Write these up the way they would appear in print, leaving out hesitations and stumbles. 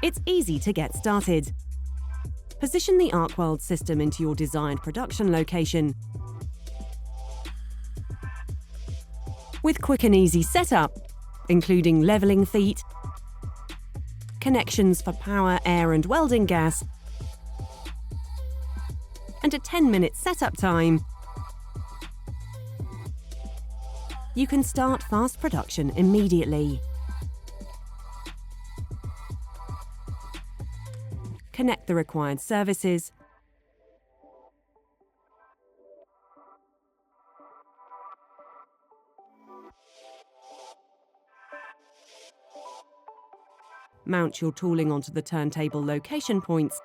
it's easy to get started. Position the ArcWorld system into your desired production location. With quick and easy setup, including leveling feet, connections for power, air and welding gas, and a 10-minute setup time, you can start fast production immediately. Connect the required services, mount your tooling onto the turntable location points,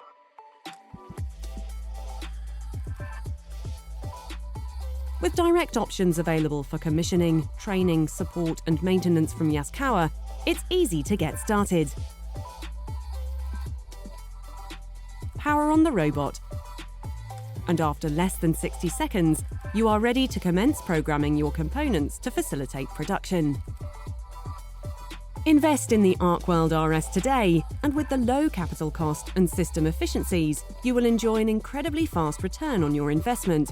with direct options available for commissioning, training, support and maintenance from Yaskawa, it's easy to get started. Power on the robot, and after less than 60 seconds, you are ready to commence programming your components to facilitate production. Invest in the ArcWorld RS today, and with the low capital cost and system efficiencies, you will enjoy an incredibly fast return on your investment